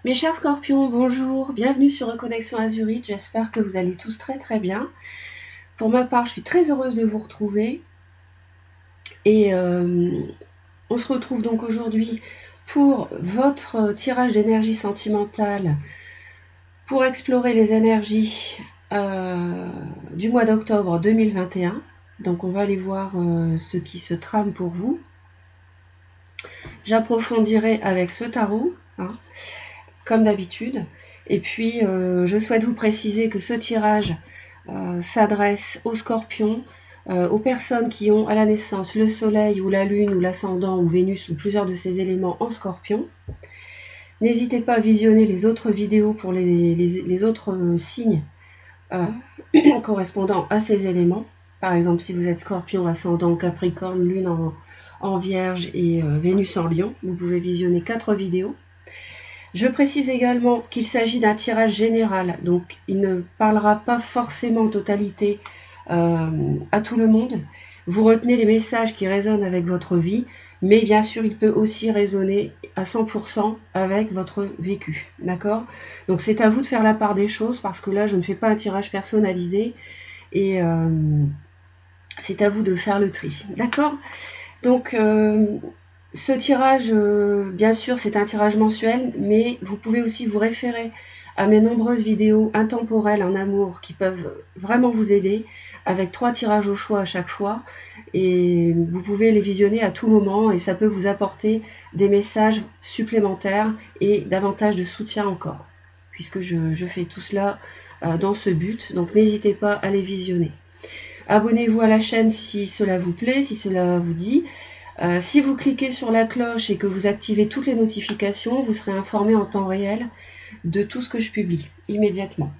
Mes chers scorpions, bonjour, bienvenue sur Reconnexion Azurite, j'espère que vous allez tous très bien. Pour ma part, je suis très heureuse de vous retrouver et on se retrouve donc aujourd'hui pour votre tirage d'énergie sentimentale pour explorer les énergies du mois d'octobre 2021. Donc on va aller voir ce qui se trame pour vous. J'approfondirai avec ce tarot, comme d'habitude. Et puis, je souhaite vous préciser que ce tirage s'adresse aux scorpions, aux personnes qui ont à la naissance le soleil ou la lune ou l'ascendant ou Vénus ou plusieurs de ces éléments en scorpion. N'hésitez pas à visionner les autres vidéos pour les autres signes correspondant à ces éléments. Par exemple, si vous êtes scorpion, ascendant, capricorne, lune en vierge et Vénus en lion, vous pouvez visionner 4 vidéos. Je précise également qu'il s'agit d'un tirage général, donc il ne parlera pas forcément en totalité à tout le monde. Vous retenez les messages qui résonnent avec votre vie, mais bien sûr, il peut aussi résonner à 100% avec votre vécu, d'accord? Donc c'est à vous de faire la part des choses, parce que là, je ne fais pas un tirage personnalisé, et c'est à vous de faire le tri, d'accord? Donc, ce tirage, bien sûr, c'est un tirage mensuel, mais vous pouvez aussi vous référer à mes nombreuses vidéos intemporelles en amour qui peuvent vraiment vous aider, avec 3 tirages au choix à chaque fois, et vous pouvez les visionner à tout moment, et ça peut vous apporter des messages supplémentaires et davantage de soutien encore, puisque je fais tout cela dans ce but, donc n'hésitez pas à les visionner. Abonnez-vous à la chaîne si cela vous plaît, si cela vous dit. Si vous cliquez sur la cloche et que vous activez toutes les notifications, vous serez informé en temps réel de tout ce que je publie, immédiatement,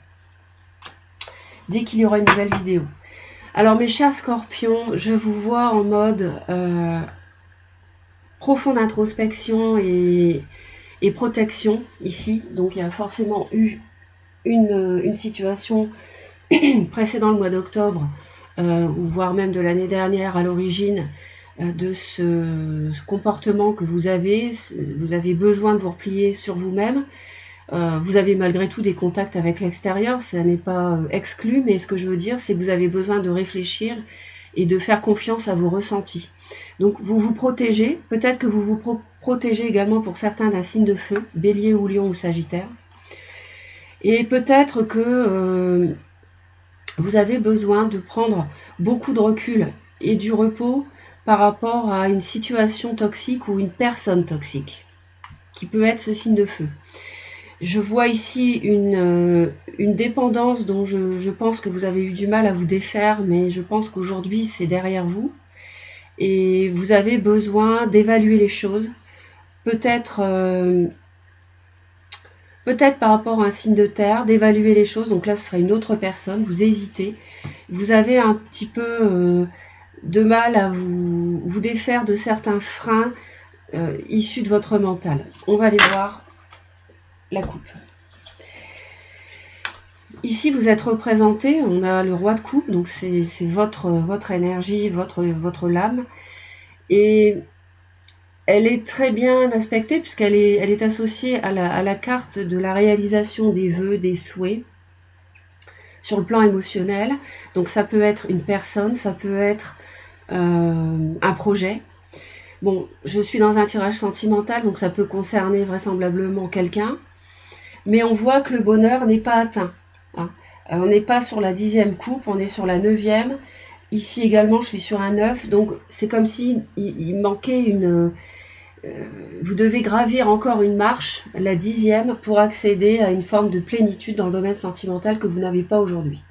dès qu'il y aura une nouvelle vidéo. Alors mes chers scorpions, je vous vois en mode profonde introspection et protection ici. Donc il y a forcément eu une situation précédant le mois d'octobre, ou voire même de l'année dernière à l'origine, de ce comportement que vous avez besoin de vous replier sur vous-même. Vous avez malgré tout des contacts avec l'extérieur, ça n'est pas exclu, mais ce que je veux dire, c'est que vous avez besoin de réfléchir et de faire confiance à vos ressentis. Donc vous vous protégez, peut-être que vous vous protégez également pour certains d'un signe de feu, bélier ou lion ou sagittaire. Et peut-être que vous avez besoin de prendre beaucoup de recul et du repos par rapport à une situation toxique ou une personne toxique, qui peut être ce signe de feu. Je vois ici une dépendance dont je pense que vous avez eu du mal à vous défaire, mais je pense qu'aujourd'hui c'est derrière vous. Et vous avez besoin d'évaluer les choses, peut-être par rapport à un signe de terre, d'évaluer les choses. Donc là, ce sera une autre personne, vous hésitez. Vous avez un petit peu de mal à vous défaire de certains freins issus de votre mental. On va aller voir la coupe. Ici, vous êtes représenté, on a le roi de coupe, donc c'est votre énergie, votre lame. Et elle est très bien aspectée puisqu'elle est associée à la carte de la réalisation des vœux, des souhaits sur le plan émotionnel. Donc ça peut être une personne, ça peut être un projet. Bon, je suis dans un tirage sentimental, donc ça peut concerner vraisemblablement quelqu'un. Mais on voit que le bonheur n'est pas atteint. On n'est pas sur la 10e coupe, on est sur la 9e. Ici également, je suis sur un 9. Donc c'est comme si il manquait une... vous devez gravir encore une marche, la 10e, pour accéder à une forme de plénitude dans le domaine sentimental que vous n'avez pas aujourd'hui.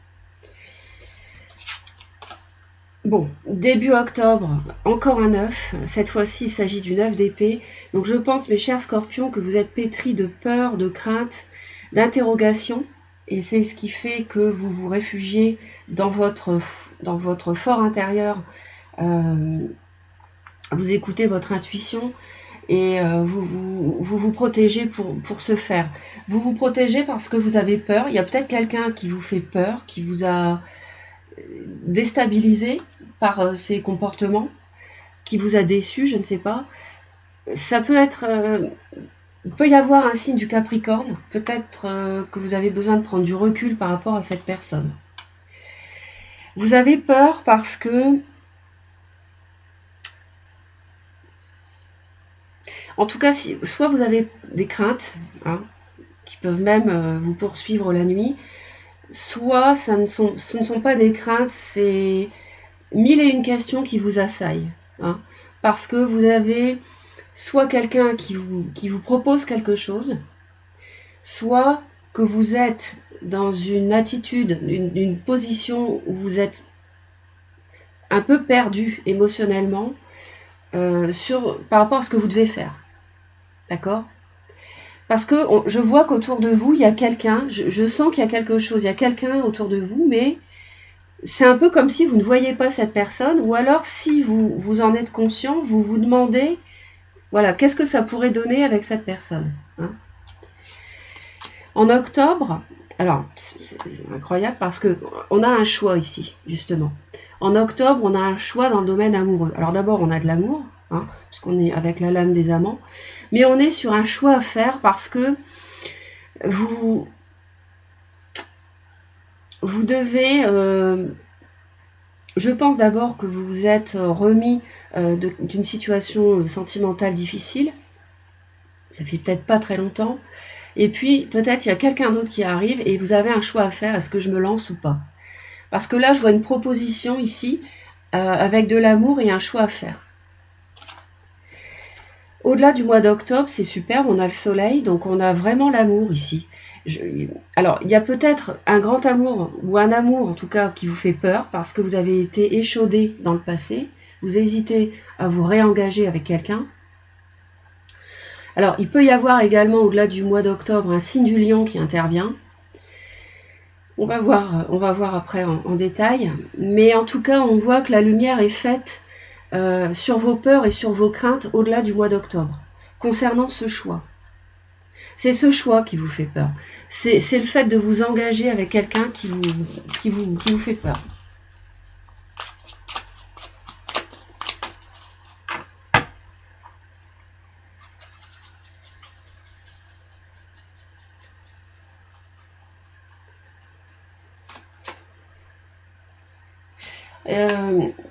Bon, début octobre, encore un 9. Cette fois-ci, il s'agit du 9 d'épée. Donc je pense, mes chers scorpions, que vous êtes pétris de peur, de crainte, d'interrogation. Et c'est ce qui fait que vous vous réfugiez dans votre fort intérieur. Vous écoutez votre intuition et vous protégez pour ce faire. Vous vous protégez parce que vous avez peur. Il y a peut-être quelqu'un qui vous fait peur, qui vous a déstabilisé par ses comportements, qui vous a déçu, je ne sais pas. Ça peut être Il peut y avoir un signe du Capricorne, peut-être que vous avez besoin de prendre du recul par rapport à cette personne. Vous avez peur parce que, en tout cas, soit vous avez des craintes, hein, qui peuvent même vous poursuivre la nuit, soit ce ne sont pas des craintes, c'est mille et une questions qui vous assaillent. Hein, parce que vous avez soit quelqu'un qui vous propose quelque chose, soit que vous êtes dans une attitude, une position où vous êtes un peu perdu émotionnellement par rapport à ce que vous devez faire. D'accord ? Parce que je vois qu'autour de vous, il y a quelqu'un, je sens qu'il y a quelque chose, il y a quelqu'un autour de vous, mais c'est un peu comme si vous ne voyez pas cette personne, ou alors si vous en êtes conscient, vous vous demandez, voilà, qu'est-ce que ça pourrait donner avec cette personne, hein ? En octobre, alors c'est incroyable parce que on a un choix ici, justement. En octobre, on a un choix dans le domaine amoureux. Alors d'abord, on a de l'amour, hein, puisqu'on est avec la lame des amants, mais on est sur un choix à faire parce que vous devez, je pense d'abord que vous vous êtes remis d'une situation sentimentale difficile. Ça fait peut-être pas très longtemps. Et puis, peut-être il y a quelqu'un d'autre qui arrive et vous avez un choix à faire. Est-ce que je me lance ou pas ? Parce que là, je vois une proposition ici avec de l'amour et un choix à faire. Au-delà du mois d'octobre, c'est superbe, on a le soleil, donc on a vraiment l'amour ici. Alors, il y a peut-être un grand amour, ou un amour en tout cas, qui vous fait peur, parce que vous avez été échaudé dans le passé, vous hésitez à vous réengager avec quelqu'un. Alors, il peut y avoir également, au-delà du mois d'octobre, un signe du lion qui intervient. On va voir après en détail. Mais en tout cas, on voit que la lumière est faite sur vos peurs et sur vos craintes au-delà du mois d'octobre, concernant ce choix. C'est ce choix qui vous fait peur. C'est le fait de vous engager avec quelqu'un qui vous fait peur.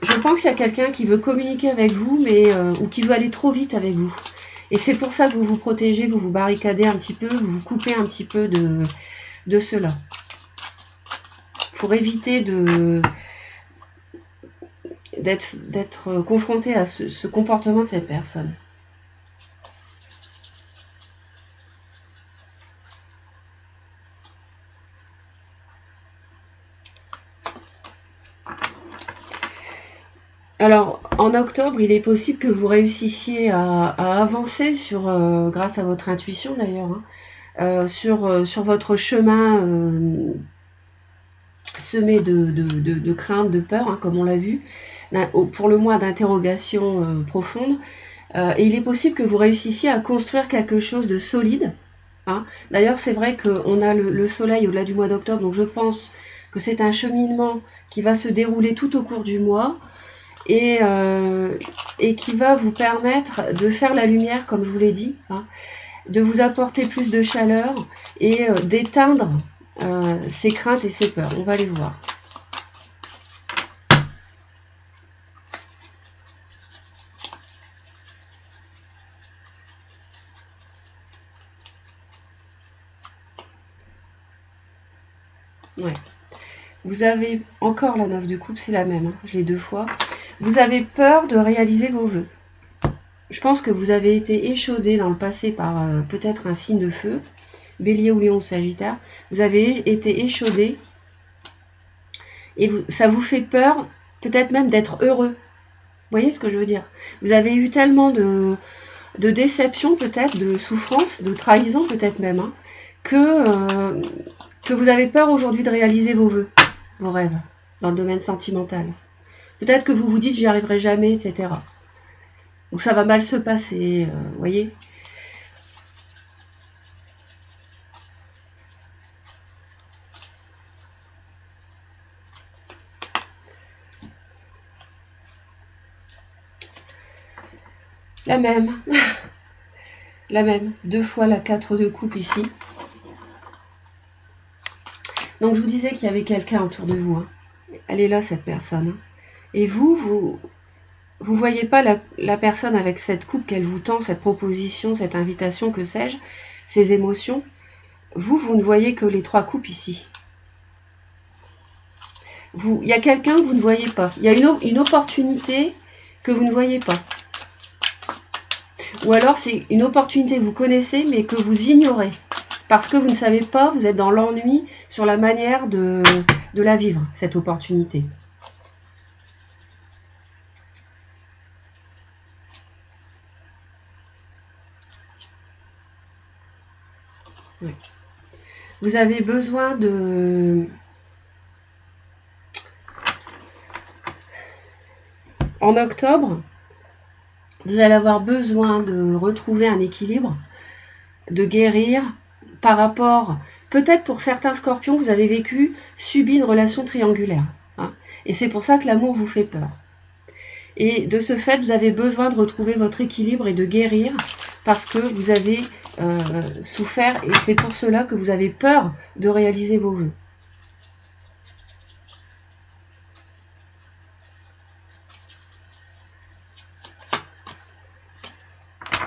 Je pense qu'il y a quelqu'un qui veut communiquer avec vous, mais ou qui veut aller trop vite avec vous. Et c'est pour ça que vous vous protégez, vous vous barricadez un petit peu, vous vous coupez un petit peu de cela. Pour éviter d'être confronté à ce comportement de cette personne. Alors, en octobre, il est possible que vous réussissiez à avancer grâce à votre intuition d'ailleurs, hein, sur votre chemin semé de craintes, de peur, hein, comme on l'a vu, pour le moins d'interrogations profondes. Et il est possible que vous réussissiez à construire quelque chose de solide. Hein. D'ailleurs, c'est vrai qu'on a le soleil au-delà du mois d'octobre, donc je pense que c'est un cheminement qui va se dérouler tout au cours du mois et qui va vous permettre de faire la lumière, comme je vous l'ai dit, hein, de vous apporter plus de chaleur et d'éteindre ces craintes et ces peurs. On va les voir. Ouais. Vous avez encore la 9 de coupe, c'est la même, hein, je l'ai 2 fois. Vous avez peur de réaliser vos vœux. Je pense que vous avez été échaudé dans le passé par peut-être un signe de feu, Bélier ou Lion ou Sagittaire. Vous avez été échaudé et ça vous fait peur, peut-être même d'être heureux. Vous voyez ce que je veux dire? Vous avez eu tellement de déception, peut-être, de souffrance, de trahison, peut-être même, hein, que vous avez peur aujourd'hui de réaliser vos vœux, vos rêves, dans le domaine sentimental. Peut-être que vous vous dites j'y arriverai jamais, etc. Donc ça va mal se passer, vous voyez. La même. la même, 2 fois la 4 de coupe ici. Donc je vous disais qu'il y avait quelqu'un autour de vous. Hein. Elle est là, cette personne. Hein. Et vous voyez pas la personne avec cette coupe qu'elle vous tend, cette proposition, cette invitation, que sais-je, ces émotions. Vous ne voyez que les 3 coupes ici. Il y a quelqu'un que vous ne voyez pas. Il y a une opportunité que vous ne voyez pas. Ou alors c'est une opportunité que vous connaissez mais que vous ignorez. Parce que vous ne savez pas, vous êtes dans l'ennui sur la manière de la vivre, cette opportunité. Oui. Vous avez besoin de... En octobre, vous allez avoir besoin de retrouver un équilibre, de guérir par rapport... Peut-être pour certains scorpions, vous avez subi une relation triangulaire. Hein, et c'est pour ça que l'amour vous fait peur. Et de ce fait, vous avez besoin de retrouver votre équilibre et de guérir parce que vous avez souffert et c'est pour cela que vous avez peur de réaliser vos vœux.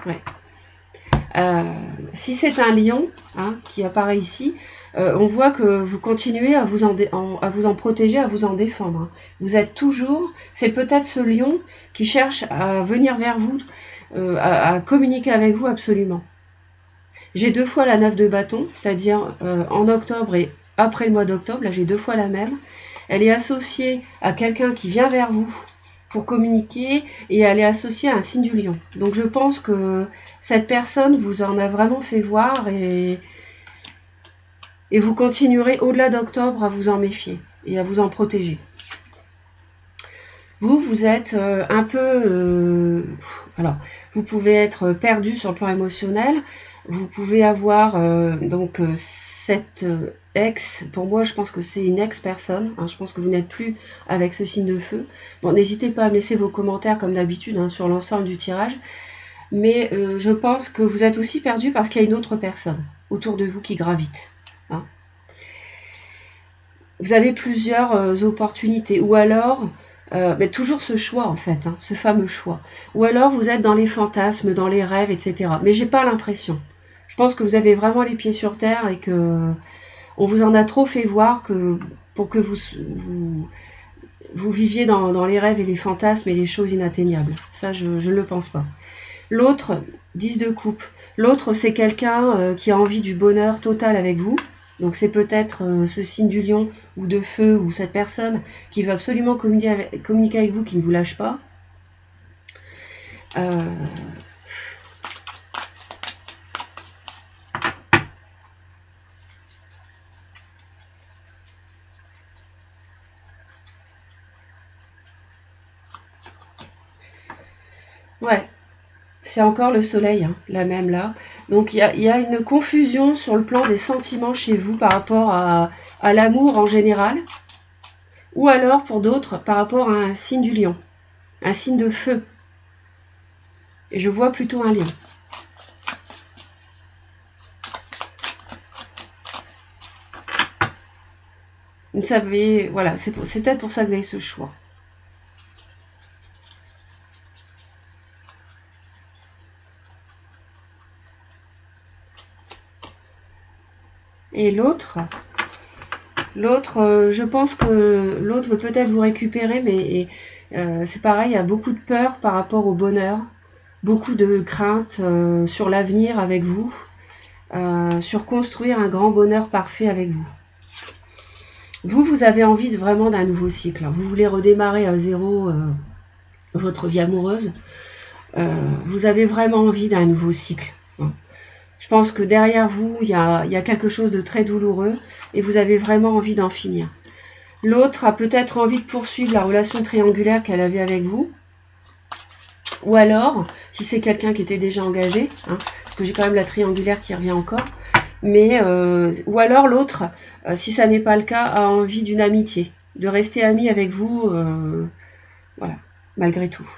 Ouais. Si c'est un lion hein, qui apparaît ici, on voit que vous continuez à vous en protéger, à vous en défendre. Hein. Vous êtes toujours, c'est peut-être ce lion qui cherche à venir vers vous, à communiquer avec vous absolument. J'ai 2 fois la 9 de bâton, c'est-à-dire en octobre et après le mois d'octobre, là j'ai 2 fois la même. Elle est associée à quelqu'un qui vient vers vous pour communiquer et elle est associée à un signe du lion. Donc je pense que cette personne vous en a vraiment fait voir et vous continuerez au-delà d'octobre à vous en méfier et à vous en protéger. Vous êtes un peu... alors, vous pouvez être perdu sur le plan émotionnel. Vous pouvez avoir donc cette ex, pour moi je pense que c'est une ex-personne, hein, je pense que vous n'êtes plus avec ce signe de feu. Bon, n'hésitez pas à me laisser vos commentaires comme d'habitude hein, sur l'ensemble du tirage, mais je pense que vous êtes aussi perdu parce qu'il y a une autre personne autour de vous qui gravite. Hein. Vous avez plusieurs opportunités, ou alors... mais toujours ce choix en fait, hein, ce fameux choix. Ou alors vous êtes dans les fantasmes, dans les rêves, etc. Mais j'ai pas l'impression. Je pense que vous avez vraiment les pieds sur terre et que on vous en a trop fait voir pour que vous viviez dans les rêves et les fantasmes et les choses inatteignables. Ça, je ne le pense pas. L'autre, 10 de coupe. L'autre, c'est quelqu'un qui a envie du bonheur total avec vous. Donc c'est peut-être ce signe du lion ou de feu ou cette personne qui veut absolument communiquer avec vous, qui ne vous lâche pas. Ouais, c'est encore le soleil, hein, la même là. Donc il y a une confusion sur le plan des sentiments chez vous par rapport à l'amour en général. Ou alors pour d'autres par rapport à un signe du lion, un signe de feu. Et je vois plutôt un lion. Vous savez, voilà, c'est peut-être pour ça que vous avez ce choix. Et l'autre, je pense que l'autre veut peut-être vous récupérer, mais c'est pareil, il y a beaucoup de peur par rapport au bonheur, beaucoup de crainte sur l'avenir avec vous, sur construire un grand bonheur parfait avec vous. Vous avez envie vraiment d'un nouveau cycle. Vous voulez redémarrer à zéro votre vie amoureuse. Vous avez vraiment envie d'un nouveau cycle. Je pense que derrière vous, il y a quelque chose de très douloureux et vous avez vraiment envie d'en finir. L'autre a peut-être envie de poursuivre la relation triangulaire qu'elle avait avec vous. Ou alors, si c'est quelqu'un qui était déjà engagé, hein, parce que j'ai quand même la triangulaire qui revient encore, mais ou alors l'autre, si ça n'est pas le cas, a envie d'une amitié, de rester ami avec vous, voilà, malgré tout.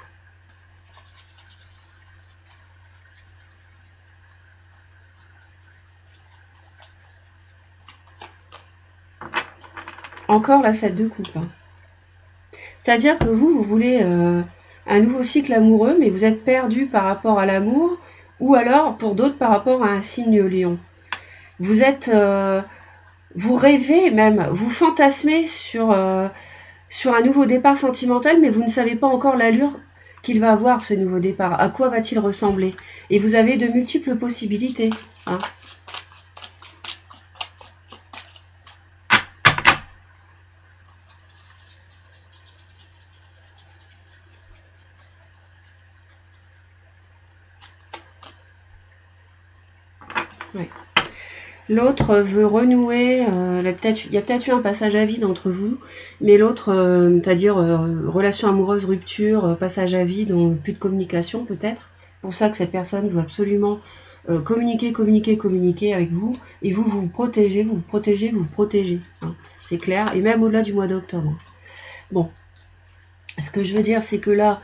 encore la 7 de coupe. Hein. C'est-à-dire que vous voulez un nouveau cycle amoureux, mais vous êtes perdu par rapport à l'amour, ou alors, pour d'autres, par rapport à un signe lion. Vous êtes... vous rêvez même, vous fantasmez sur un nouveau départ sentimental, mais vous ne savez pas encore l'allure qu'il va avoir, ce nouveau départ. À quoi va-t-il ressembler? Et vous avez de multiples possibilités. Hein. Ouais. L'autre veut renouer, il y a peut-être eu un passage à vide entre vous, mais l'autre, c'est-à-dire relation amoureuse, rupture, passage à vide, plus de communication peut-être. Pour ça que cette personne veut absolument communiquer avec vous, et vous protégez, vous protégez. Hein. C'est clair, et même au-delà du mois d'octobre. Bon, ce que je veux dire, c'est que là,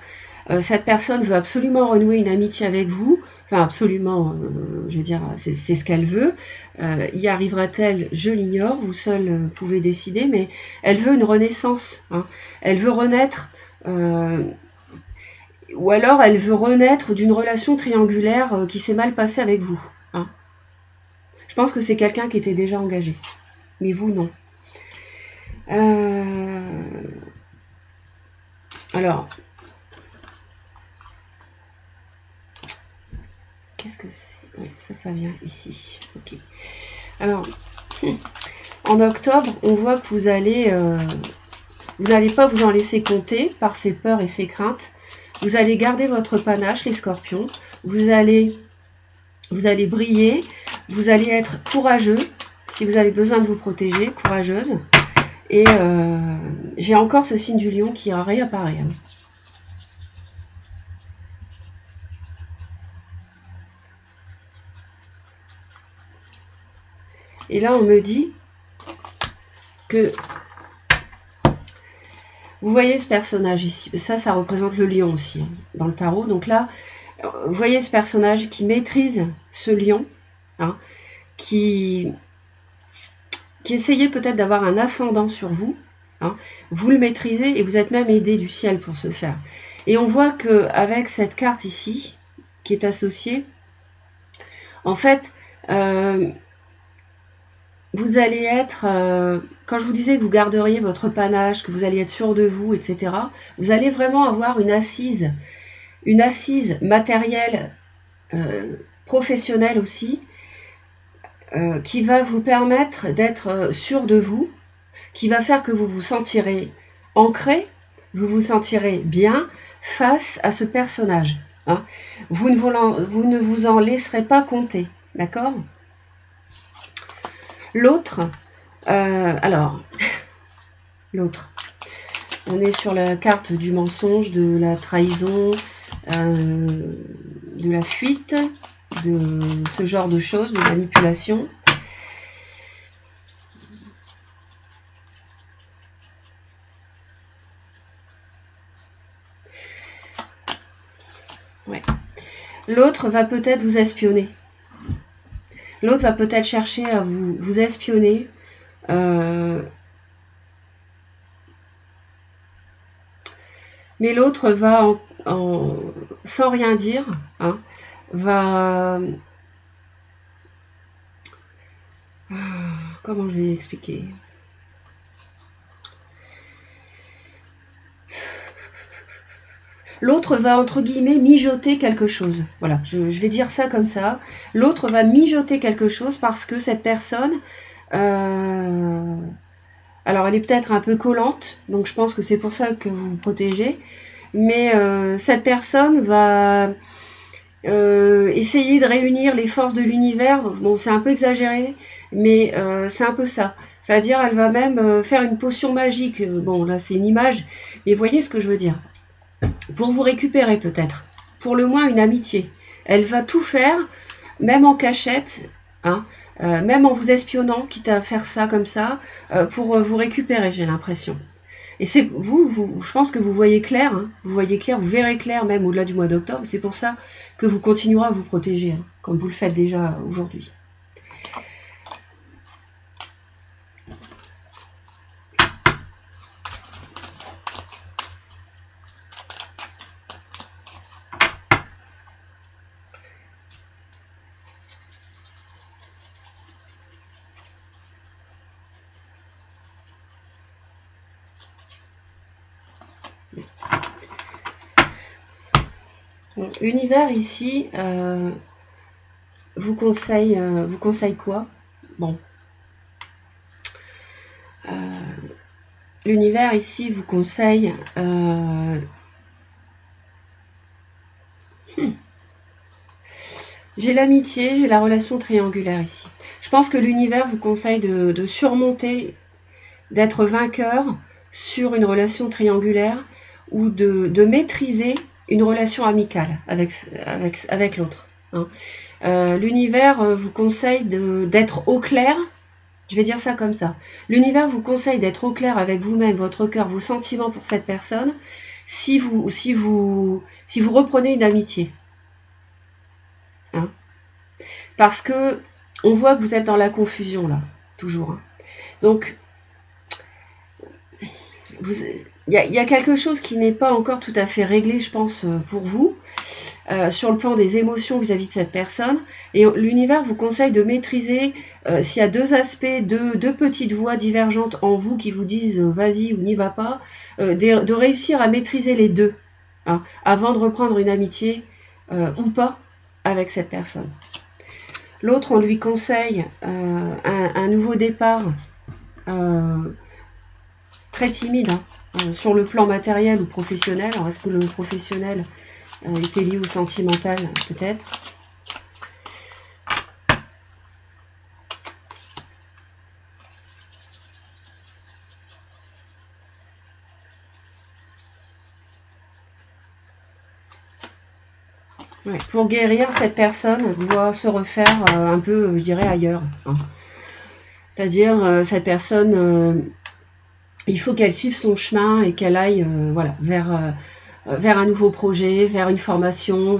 cette personne veut absolument renouer une amitié avec vous, enfin absolument, je veux dire, c'est ce qu'elle veut. Y arrivera-t-elle? Je l'ignore, vous seul pouvez décider, mais elle veut une renaissance. Hein. Elle veut renaître, ou alors elle veut renaître d'une relation triangulaire qui s'est mal passée avec vous. Hein. Je pense que c'est quelqu'un qui était déjà engagé, mais vous non. Alors... Qu'est-ce que c'est? Oui, ça vient ici. Ok. Alors, en octobre, on voit que vous n'allez pas vous en laisser compter par ces peurs et ces craintes. Vous allez garder votre panache, les scorpions. Vous allez briller. Vous allez être courageux. Si vous avez besoin de vous protéger, courageuse. Et j'ai encore ce signe du lion qui réapparaît. Hein. Et là, on me dit que vous voyez ce personnage ici. Ça représente le lion aussi hein, dans le tarot. Donc là, vous voyez ce personnage qui maîtrise ce lion, hein, qui essayait peut-être d'avoir un ascendant sur vous. Hein. Vous le maîtrisez et vous êtes même aidé du ciel pour ce faire. Et on voit qu'avec cette carte ici, qui est associée, en fait... vous allez être, quand je vous disais que vous garderiez votre panache, que vous allez être sûr de vous, etc., vous allez vraiment avoir une assise matérielle, professionnelle aussi, qui va vous permettre d'être sûr de vous, qui va faire que vous vous sentirez ancré, vous vous sentirez bien face à ce personnage. Hein. Vous ne vous en laisserez pas compter, d'accord ? L'autre, l'autre, on est sur la carte du mensonge, de la trahison, de la fuite, de ce genre de choses, de manipulation. Ouais. L'autre va peut-être vous espionner. L'autre va peut-être chercher à vous espionner. Mais l'autre va, sans rien dire, hein, va... Comment je vais expliquer ? L'autre va, entre guillemets, mijoter quelque chose. Voilà, je vais dire ça comme ça. L'autre va mijoter quelque chose parce que cette personne... alors, elle est peut-être un peu collante, donc je pense que c'est pour ça que vous vous protégez. Mais cette personne va essayer de réunir les forces de l'univers. Bon, c'est un peu exagéré, mais c'est un peu ça. C'est-à-dire, elle va même faire une potion magique. Bon, là, c'est une image, mais vous voyez ce que je veux dire. Pour vous récupérer peut-être, pour le moins une amitié. Elle va tout faire, même en cachette, hein, même en vous espionnant, quitte à faire ça comme ça, pour vous récupérer, j'ai l'impression. Et c'est vous, je pense que vous voyez clair, hein, vous verrez clair même au-delà du mois d'octobre. C'est pour ça que vous continuerez à vous protéger, hein, comme vous le faites déjà aujourd'hui. L'univers ici vous conseille quoi? Bon. L'univers ici vous conseille j'ai l'amitié, j'ai la relation triangulaire ici. Je pense que l'univers vous conseille de surmonter, d'être vainqueur sur une relation triangulaire ou de maîtriser une relation amicale avec l'autre. Hein. L'univers vous conseille d'être au clair. Je vais dire ça comme ça. L'univers vous conseille d'être au clair avec vous-même, votre cœur, vos sentiments pour cette personne, si vous reprenez une amitié. Hein. Parce que on voit que vous êtes dans la confusion là, toujours. Hein. Donc, il y a quelque chose qui n'est pas encore tout à fait réglé, je pense, pour vous, sur le plan des émotions vis-à-vis de cette personne. Et l'univers vous conseille de maîtriser, s'il y a deux aspects, deux petites voix divergentes en vous qui vous disent vas-y ou n'y va pas, de réussir à maîtriser les deux, hein, avant de reprendre une amitié ou pas avec cette personne. L'autre, on lui conseille un nouveau départ très timide, hein, sur le plan matériel ou professionnel. Alors, est-ce que le professionnel était lié au sentimental? Peut-être. Ouais, pour guérir, cette personne doit se refaire un peu, je dirais, ailleurs. Hein. C'est-à-dire, cette personne, il faut qu'elle suive son chemin et qu'elle aille voilà, vers un nouveau projet, vers une formation,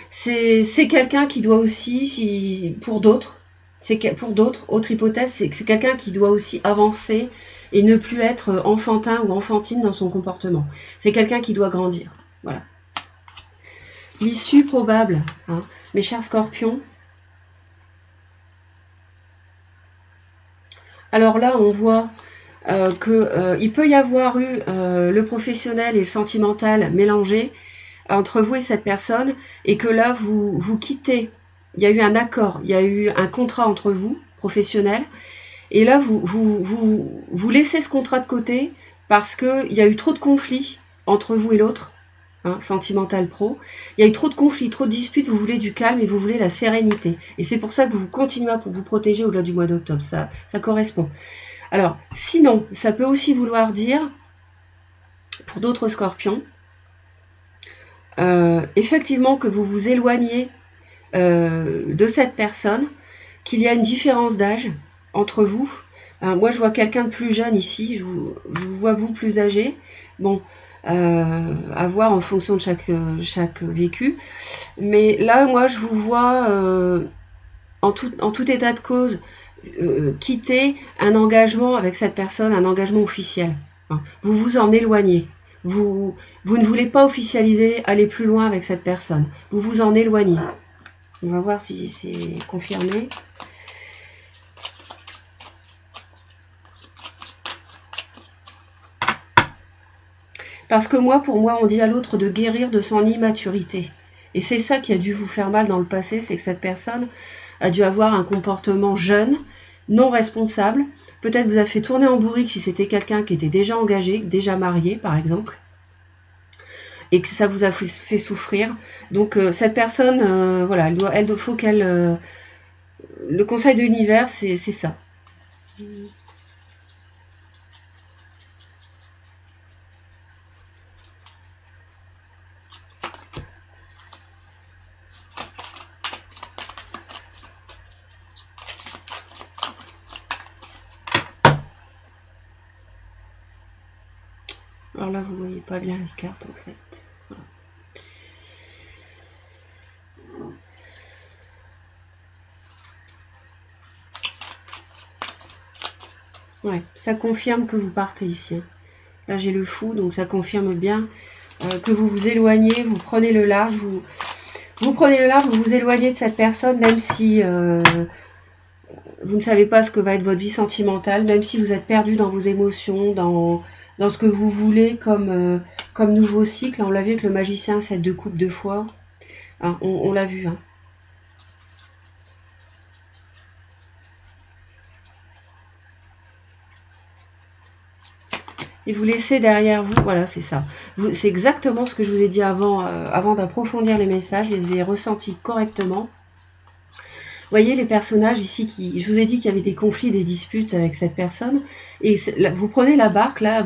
c'est quelqu'un qui doit aussi, pour d'autres, autre hypothèse, c'est que c'est quelqu'un qui doit aussi avancer et ne plus être enfantin ou enfantine dans son comportement. C'est quelqu'un qui doit grandir. Voilà. L'issue probable, hein, mes chers scorpions. Alors là, on voit qu'il peut y avoir eu le professionnel et le sentimental mélangés entre vous et cette personne, et que là, vous quittez. Il y a eu un accord, il y a eu un contrat entre vous, professionnel, et là, vous laissez ce contrat de côté parce qu'il y a eu trop de conflits entre vous et l'autre, hein, sentimental pro. Il y a eu trop de conflits, trop de disputes, vous voulez du calme et vous voulez la sérénité. Et c'est pour ça que vous continuez à vous protéger au-delà du mois d'octobre, ça correspond. Alors, sinon, ça peut aussi vouloir dire, pour d'autres scorpions, effectivement que vous vous éloignez de cette personne, qu'il y a une différence d'âge entre vous. Moi, je vois quelqu'un de plus jeune ici, je vous vois vous plus âgé. Bon, à voir en fonction de chaque vécu. Mais là, moi, je vous vois en tout état de cause, quitter un engagement avec cette personne, un engagement officiel. Vous vous en éloignez. Vous ne voulez pas officialiser, aller plus loin avec cette personne. Vous vous en éloignez. On va voir si c'est confirmé. Parce que pour moi, on dit à l'autre de guérir de son immaturité. Et c'est ça qui a dû vous faire mal dans le passé, c'est que cette personne a dû avoir un comportement jeune, non responsable. Peut-être vous a fait tourner en bourrique si c'était quelqu'un qui était déjà engagé, déjà marié par exemple, et que ça vous a fait souffrir. Donc cette personne, voilà, faut qu'elle... le conseil de l'univers, c'est ça. Alors là, vous voyez pas bien les cartes en fait. Voilà. Ouais, ça confirme que vous partez ici. Là, j'ai le fou, donc ça confirme bien que vous vous éloignez, vous prenez le large, vous prenez le large, vous vous éloignez de cette personne, même si vous ne savez pas ce que va être votre vie sentimentale, même si vous êtes perdu dans vos émotions, dans dans ce que vous voulez comme, comme nouveau cycle. On l'a vu avec le magicien, 7 de coupe 2 fois. Hein, on l'a vu. Hein. Et vous laissez derrière vous, voilà, c'est ça. C'est exactement ce que je vous ai dit avant, avant d'approfondir les messages, je les ai ressentis correctement. Vous voyez les personnages ici, je vous ai dit qu'il y avait des conflits, des disputes avec cette personne, et vous prenez la barque, là,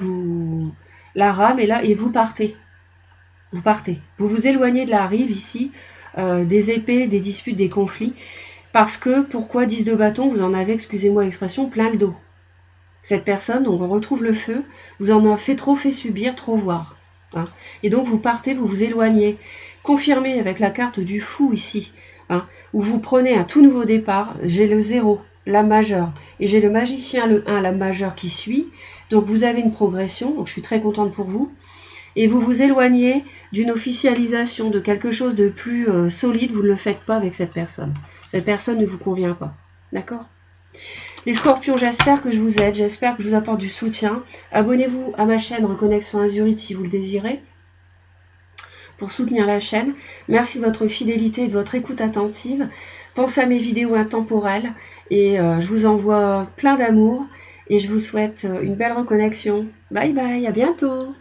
la rame, et là, et vous partez. Vous partez. Vous vous éloignez de la rive ici, des épées, des disputes, des conflits, parce que, pourquoi 10 de bâton, vous en avez, excusez-moi l'expression, plein le dos. Cette personne, donc on retrouve le feu, vous en avez trop fait subir, trop voir. Hein. Et donc vous partez, vous vous éloignez. Confirmez avec la carte du fou ici, hein, où vous prenez un tout nouveau départ. J'ai le 0, la majeure, et j'ai le magicien, le 1, la majeure qui suit. Donc vous avez une progression, donc je suis très contente pour vous. Et vous vous éloignez d'une officialisation, de quelque chose de plus solide, vous ne le faites pas avec cette personne. Cette personne ne vous convient pas. D'accord ? Les scorpions, j'espère que je vous aide, j'espère que je vous apporte du soutien. Abonnez-vous à ma chaîne Reconnexion Azurite si vous le désirez, pour soutenir la chaîne. Merci de votre fidélité et de votre écoute attentive. Pensez à mes vidéos intemporelles et je vous envoie plein d'amour et je vous souhaite une belle reconnexion. Bye bye, à bientôt.